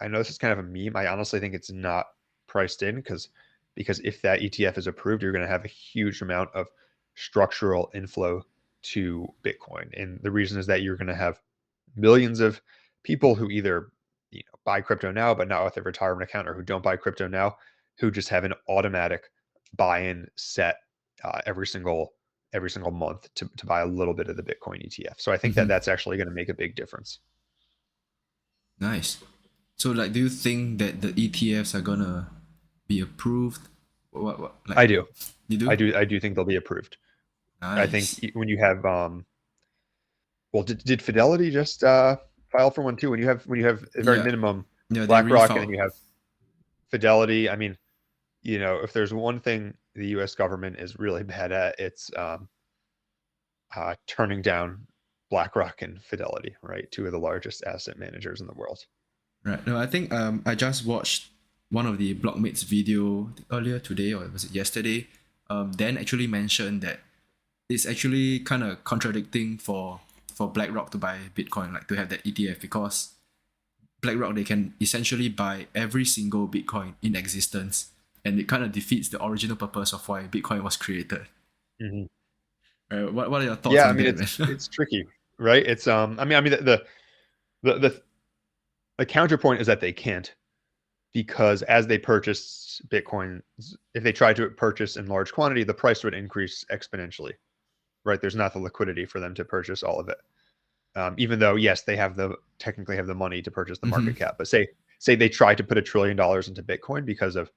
know this is kind of a meme. I honestly think it's not priced in because if that ETF is approved, you're going to have a huge amount of structural inflow to Bitcoin, and the reason is that you're going to have millions of people who either buy crypto now but not with their retirement account, or who don't buy crypto now, who just have an automatic buy-in set every single month to buy a little bit of the Bitcoin ETF. So I think that Mm-hmm. that's actually going to make a big difference. Nice. So, like, do you think that the ETFs are gonna be approved? What like, I do. you I do? do. I do think they'll be approved. I think Nice. when you have well, did Fidelity just file for one too? When you have a very Yeah. minimum Yeah, they BlackRock and then refiled. you have Fidelity. I mean, if there's one thing the U.S. government is really bad at, it's turning down BlackRock and Fidelity, right? Two of the largest asset managers in the world. Right. No, I think I just watched one of the blockmates video earlier today, or was it yesterday? Dan actually mentioned that it's actually kind of contradicting for BlackRock to buy Bitcoin, like to have that ETF, because BlackRock, they can essentially buy every single Bitcoin in existence, and it kind of defeats the original purpose of why Bitcoin was created. Hmm. What are your thoughts Yeah, I on mean that, it's man? it's tricky, right? It's I mean the the counterpoint is that they can't, because as they purchase Bitcoin, if they tried to purchase in large quantity, the price would increase exponentially, right? There's not the liquidity for them to purchase all of it. Even though, yes, they technically have the money to purchase the Mm-hmm. market cap. But say they tried to put $1 trillion into Bitcoin, because of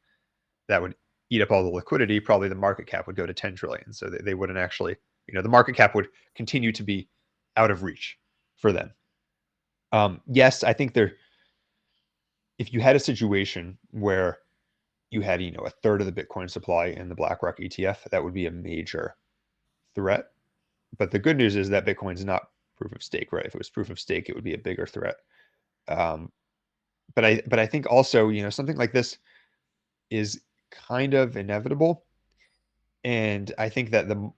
that would eat up all the liquidity. Probably the market cap would go to 10 trillion. So they wouldn't actually, the market cap would continue to be out of reach for them. Yes, I think if you had a situation where you had, a third of the Bitcoin supply in the BlackRock ETF, that would be a major threat. But the good news is that Bitcoin's not proof of stake, right? If it was proof of stake, it would be a bigger threat. Um, but I think also, something like this is kind of inevitable. And I think that the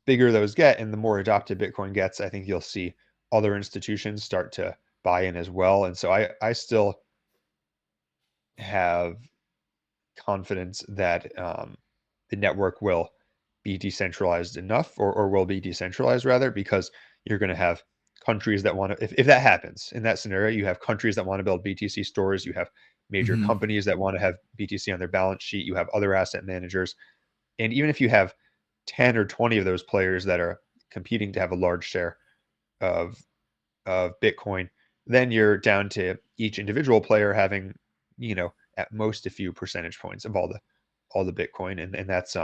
bigger those get and the more adopted Bitcoin gets, I think you'll see other institutions start to buy in as well. And so I still have confidence that the network will be decentralized enough, or will be decentralized rather, because you're going to have countries that want to, if that happens in that scenario, you have countries that want to build BTC stores, you have major Mm-hmm. companies that want to have BTC on their balance sheet, you have other asset managers. And even if you have 10 or 20 of those players that are competing to have a large share of Bitcoin, then you're down to each individual player having, at most a few percentage points of all the Bitcoin. And that's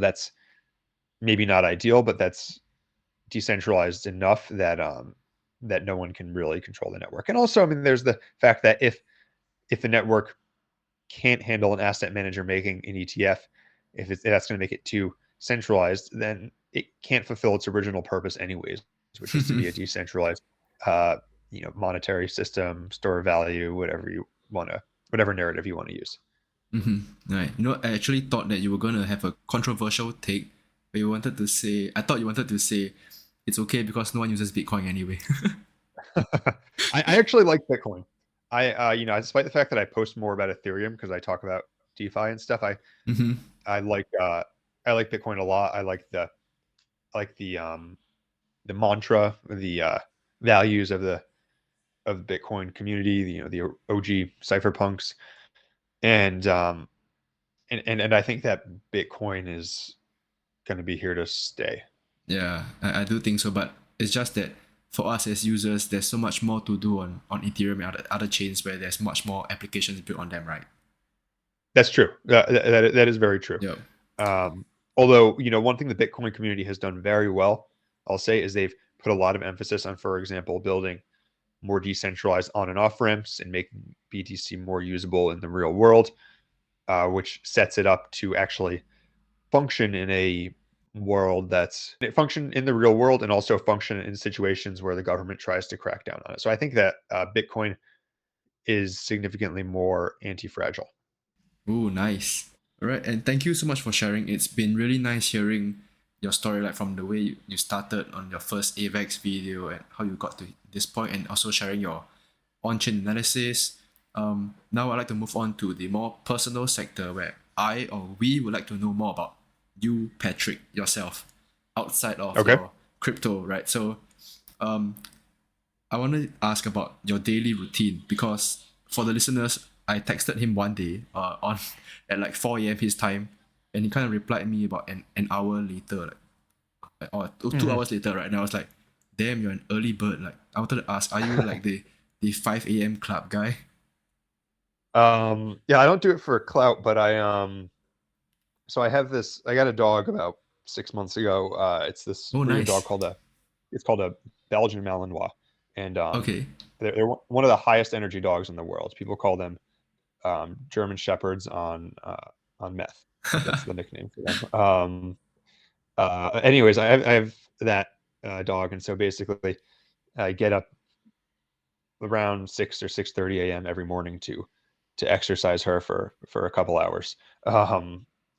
that's maybe not ideal, but that's decentralized enough that that no one can really control the network. And also, I mean, there's the fact that if the network can't handle an asset manager making an ETF, if that's going to make it too centralized, then it can't fulfill its original purpose anyways, which is to be a decentralized, uh, monetary system, store of value, whatever narrative you want to use. Mm-hmm. Right. I actually thought that you were gonna have a controversial take, but I thought you wanted to say, it's okay because no one uses Bitcoin anyway. I actually like Bitcoin. Despite the fact that I post more about Ethereum because I talk about DeFi and stuff, Mm-hmm. I like I like Bitcoin a lot. I like the mantra, the values of the Bitcoin community, the OG cypherpunks, and and I think that Bitcoin is going to be here to stay. Yeah, I do think so, but it's just that for us as users, there's so much more to do on Ethereum and other chains where there's much more applications built on them, right? That's true. That is very true. Yeah. Um, Although, one thing the Bitcoin community has done very well, I'll say, is they've put a lot of emphasis on, for example, building more decentralized on and off ramps and making BTC more usable in the real world, which sets it up to actually function in a world function in the real world and also function in situations where the government tries to crack down on it. So I think that Bitcoin is significantly more anti-fragile. Oh, nice. All right, and thank you so much for sharing. It's been really nice hearing your story, like from the way you started on your first AVAX video and how you got to this point, and also sharing your on-chain analysis. Now I'd like to move on to the more personal sector where we would like to know more about you, Patrick, yourself, outside of Okay. your crypto, right? So, um, I want to ask about your daily routine because for the listeners, I texted him one day on at like 4 a.m. his time, and he kind of replied me about an hour later, or 2 hours later, right? And I was like, "Damn, you're an early bird." Like, I wanted to ask, are you like the 5 a.m. club guy? Yeah, I don't do it for clout, but so I got a dog about 6 months ago. It's this Oh, breed of dog nice. it's called a Belgian Malinois, and Okay. they're one of the highest energy dogs in the world. People call them German Shepherds on meth. That's the nickname for them. Anyways, I have that dog, and so basically, I get up around 6 or 6:30 a.m. every morning to exercise her for a couple hours.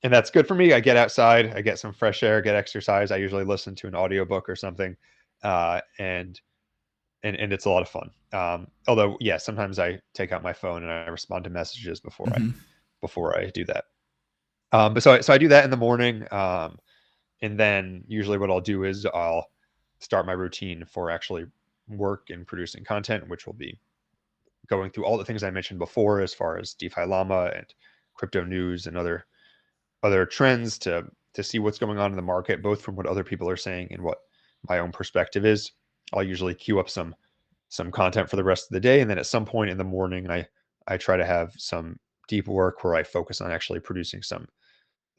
And that's good for me. I get outside, I get some fresh air, get exercise. I usually listen to an audiobook or something, and and it's a lot of fun. Although, yeah, sometimes I take out my phone and I respond to messages Mm-hmm. before I do that. But so I do that in the morning, and then usually what I'll do is I'll start my routine for actually work and producing content, which will be going through all the things I mentioned before, as far as DeFi Llama and crypto news and other trends to see what's going on in the market, both from what other people are saying and what my own perspective is. I'll usually queue up some content for the rest of the day, and then at some point in the morning, I try to have some deep work where I focus on actually producing some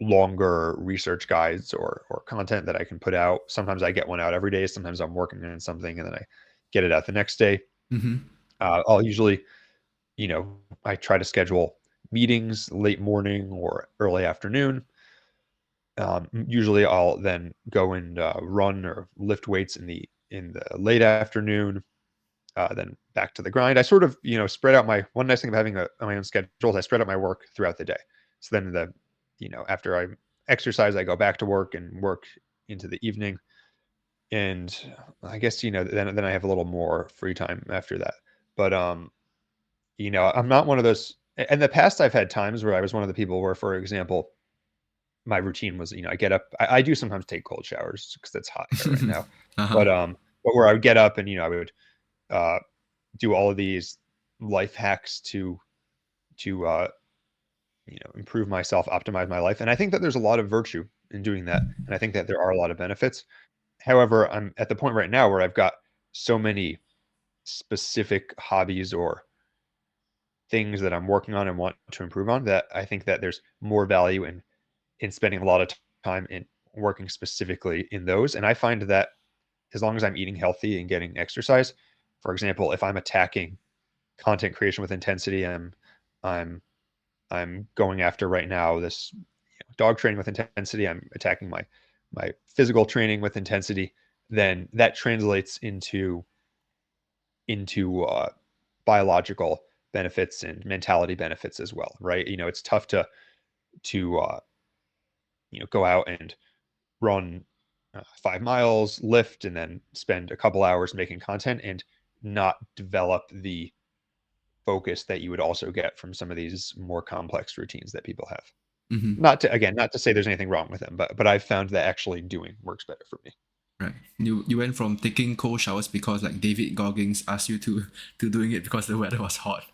longer research guides or content that I can put out. Sometimes I get one out every day. Sometimes I'm working on something and then I get it out the next day. Mm-hmm. I'll usually, I try to schedule meetings late morning or early afternoon. Usually I'll then go and run or lift weights in the late afternoon, then back to the grind. I sort of, spread out one nice thing of having my own schedule is I spread out my work throughout the day. So then after I exercise, I go back to work and work into the evening. And I guess, then I have a little more free time after that. But, I'm not one of those. In the past, I've had times where I was one of the people where, for example, my routine was, I get up, I do sometimes take cold showers because it's hot here right now. Uh-huh. But where I would get up and, I would, uh, do all of these life hacks to improve myself, optimize my life. And I think that there's a lot of virtue in doing that. And I think that there are a lot of benefits. However, I'm at the point right now where I've got so many specific hobbies or things that I'm working on and want to improve on that I think that there's more value in spending a lot of time in working specifically in those. And I find that as long as I'm eating healthy and getting exercise, for example, if I'm attacking content creation with intensity, I'm I'm going after right now this dog training with intensity. I'm attacking my physical training with intensity. Then that translates into biological benefits and mentality benefits as well, right? It's tough to go out and run 5 miles, lift, and then spend a couple hours making content and not develop the focus that you would also get from some of these more complex routines that people have. Mm-hmm. Not to say there's anything wrong with them, but I've found that actually doing works better for me. Right. You went from taking cold showers because like David Goggins asked you to doing it because the weather was hot.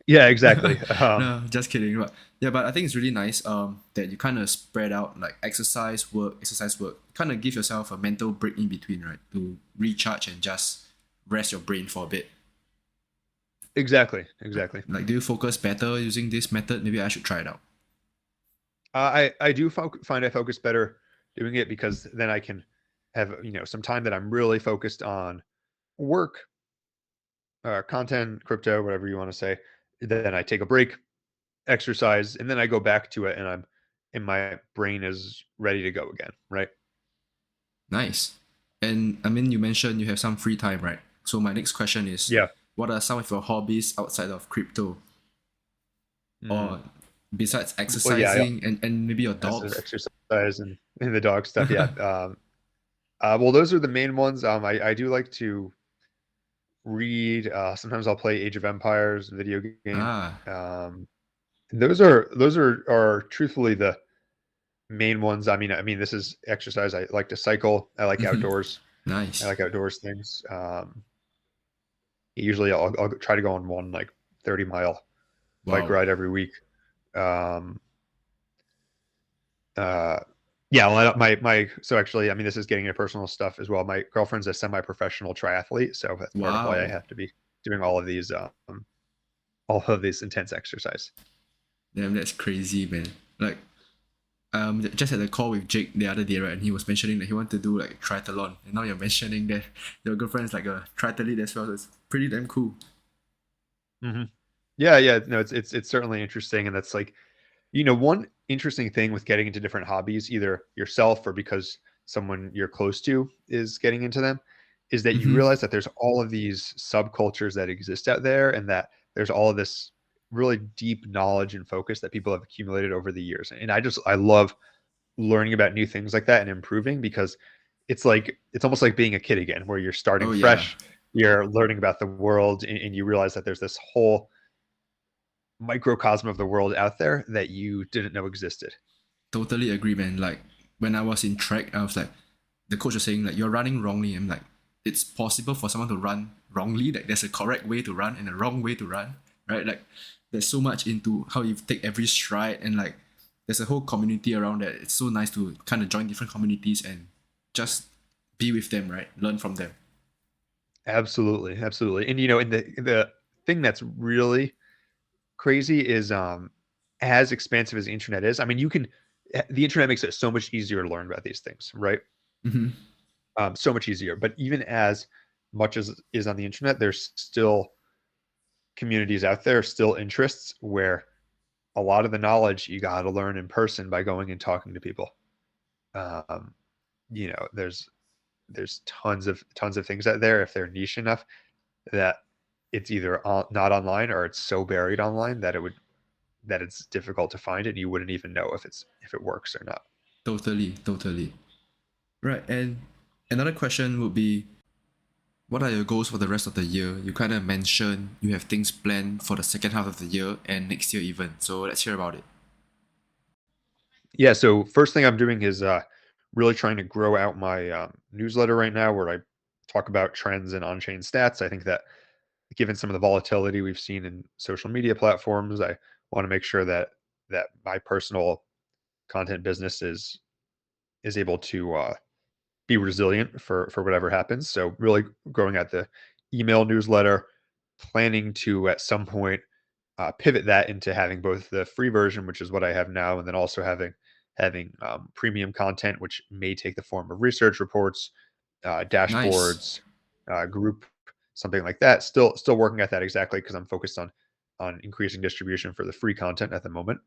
Yeah, exactly. No, just kidding. But yeah, but I think it's really nice that you kind of spread out like exercise work. Kind of give yourself a mental break in between, right? To recharge and just rest your brain for a bit. Exactly. Like, do you focus better using this method? Maybe I should try it out. I do find I focus better doing it because then I can have some time that I'm really focused on work, content, crypto, whatever you want to say. Then I take a break, exercise, and then I go back to it, and my brain is ready to go again. Right? Nice. And I mean, you mentioned you have some free time, right? So my next question is, Yeah. what are some of your hobbies outside of crypto, or besides Well, yeah, exercising and maybe your as dogs? exercise and the dog stuff. Yeah. Well, those are the main ones. I do like to read. Sometimes I'll play Age of Empires video game. Ah, Those are truthfully the main ones. I mean, this is exercise. I like to cycle. I like outdoors. I nice. like outdoors things. Usually I'll try to go on one like 30-mile bike Wow. ride every week. Um, uh, yeah, well, so actually, I mean, this is getting into personal stuff as well. My girlfriend's a semi-professional triathlete, so that's part of why I Wow. have to be doing all of these intense exercise. Damn, that's crazy, man. Like, just had a call with Jake the other day, right? And he was mentioning that he wanted to do like triathlon. And now you're mentioning that your girlfriend's like a triathlete as well. So it's pretty damn cool. Hmm. Yeah. No, it's certainly interesting, and that's like one interesting thing with getting into different hobbies, either yourself or because someone you're close to is getting into them, is that you Mm-hmm. realize that there's all of these subcultures that exist out there, and that there's all of this really deep knowledge and focus that people have accumulated over the years. And I love learning about new things like that and improving, because it's almost like being a kid again, where you're starting Oh, yeah. fresh, you're learning about the world, and you realize that there's this whole microcosm of the world out there that you didn't know existed. Totally agree, man. Like, when I was in track, I was like, the coach was saying, like, you're running wrongly. I'm like, it's possible for someone to run wrongly. Like, there's a correct way to run and a wrong way to run, right? Like, there's so much into how you take every stride, and like, there's a whole community around that. It's so nice to kind of join different communities and just be with them, right? Learn from them. Absolutely, absolutely. And and the thing that's really crazy is as expansive as the internet is. I mean, the internet makes it so much easier to learn about these things, right? Mm-hmm. So much easier. But even as much as is on the internet, there's still communities out there, still interests where a lot of the knowledge you got to learn in person by going and talking to people. Um, there's tons of things out there if they're niche enough that it's either not online or it's so buried online that it's difficult to find it and you wouldn't even know if it works or not. Totally. Right. And another question would be, what are your goals for the rest of the year? You kind of mentioned you have things planned for the second half of the year and next year even. So let's hear about it. Yeah, so first thing I'm doing is really trying to grow out my newsletter right now, where I talk about trends and on-chain stats. I think that given some of the volatility we've seen in social media platforms, I want to make sure that my personal content business is able to be resilient for whatever happens. So really growing out the email newsletter, planning to at some point pivot that into having both the free version, which is what I have now, and then also having premium content, which may take the form of research reports, Nice. dashboards, group, something like that. Still working at that exactly because I'm focused on increasing distribution for the free content at the moment.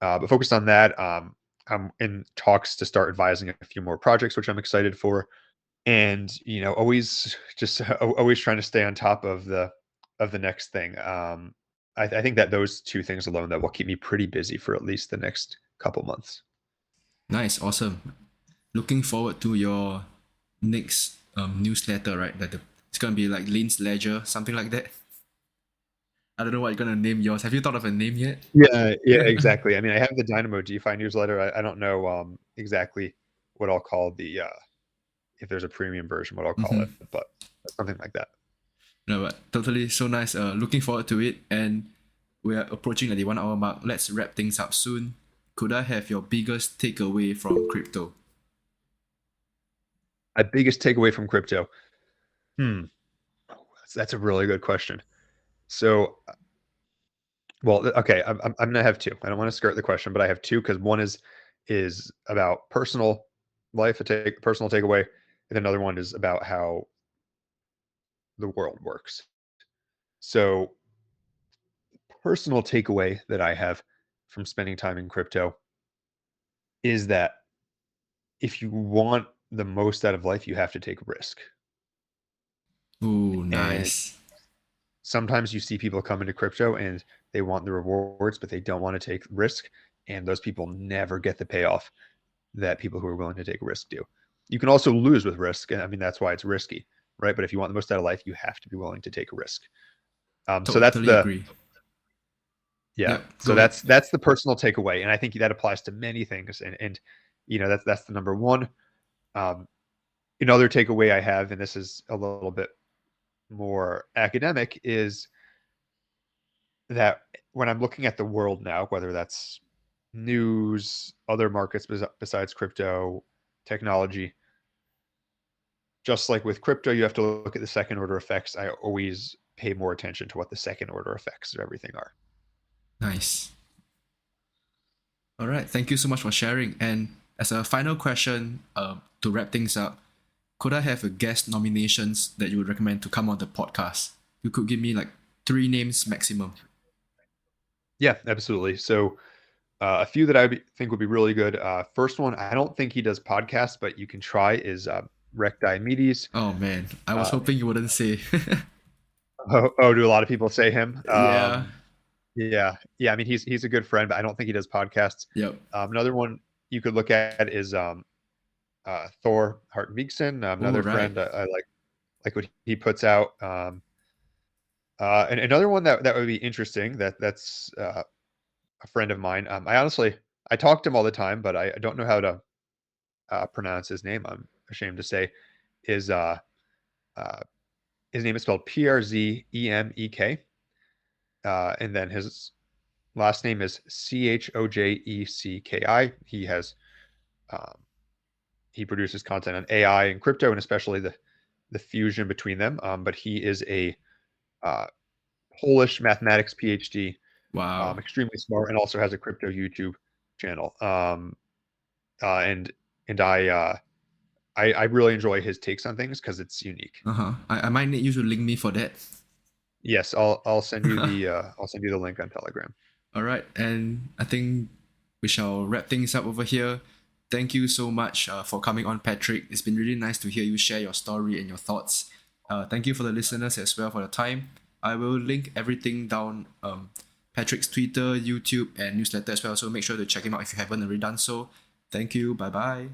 But focused on that, I'm in talks to start advising a few more projects, which I'm excited for, and always just always trying to stay on top of the next thing. I think that those two things alone that will keep me pretty busy for at least the next couple months. Nice. Awesome. Looking forward to your next newsletter, right? It's going to be like Lynn's Ledger, something like that. I don't know what you're going to name yours. Have you thought of a name yet? Yeah, exactly. I mean, I have the Dynamo DeFi newsletter. I don't know exactly what I'll call the if there's a premium version, what I'll call it, but something like that. No, but totally so nice. Looking forward to it. And we are approaching the 1 hour mark. Let's wrap things up soon. Could I have your biggest takeaway from crypto? My biggest takeaway from crypto. Hmm, that's a really good question. So, well, okay, I'm gonna have two. I don't want to skirt the question, but I have two because one is about personal life, personal takeaway, and another one is about how the world works. So, personal takeaway that I have from spending time in crypto is that if you want the most out of life, you have to take risk. Ooh, And nice. sometimes you see people come into crypto and they want the rewards, but they don't want to take risk. And those people never get the payoff that people who are willing to take risk do. You can also lose with risk. And I mean, that's why it's risky, right? But if you want the most out of life, you have to be willing to take a risk. So that's Totally the, agree. yeah. Yep, So go ahead. that's the personal takeaway. And I think that applies to many things. And that's the number one. Um, Another takeaway I have, and this is a little bit more academic, is that when I'm looking at the world now, whether that's news, other markets besides crypto, technology, just like with crypto, you have to look at the second order effects. I always pay more attention to what the second order effects of everything are. Nice. All right. Thank you so much for sharing. And as a final question, to wrap things up, could I have a guest nominations that you would recommend to come on the podcast? You could give me like 3 names maximum. Yeah, absolutely. So a few that think would be really good. First one, I don't think he does podcasts, but you can try is Rec Diomedes. Oh man, I was Uh, hoping you wouldn't say. do a lot of people say him? Yeah. Yeah. I mean, he's a good friend, but I don't think he does podcasts. Yep. Another one you could look at is Thor Hart Oh another right. friend. I like what he puts out. And another one that would be interesting that's a friend of mine. I talk to him all the time, but I don't know how to pronounce his name. I'm ashamed to say. Is uh, his name is spelled Przemek, and then his last name is Chojecki. Um, he produces content on AI and crypto, and especially the fusion between them. But he is a uh, Polish mathematics PhD, Wow. extremely smart, and also has a crypto YouTube channel. And and I really enjoy his takes on things because it's unique. I might need you to link me for that. Yes, I'll send you the link on Telegram. All right, and I think we shall wrap things up over here. Thank you so much for coming on, Patrick. It's been really nice to hear you share your story and your thoughts. Thank you for the listeners as well for the time. I will link everything down, Patrick's Twitter, YouTube, and newsletter as well. So make sure to check him out if you haven't already done so. Thank you. Bye bye.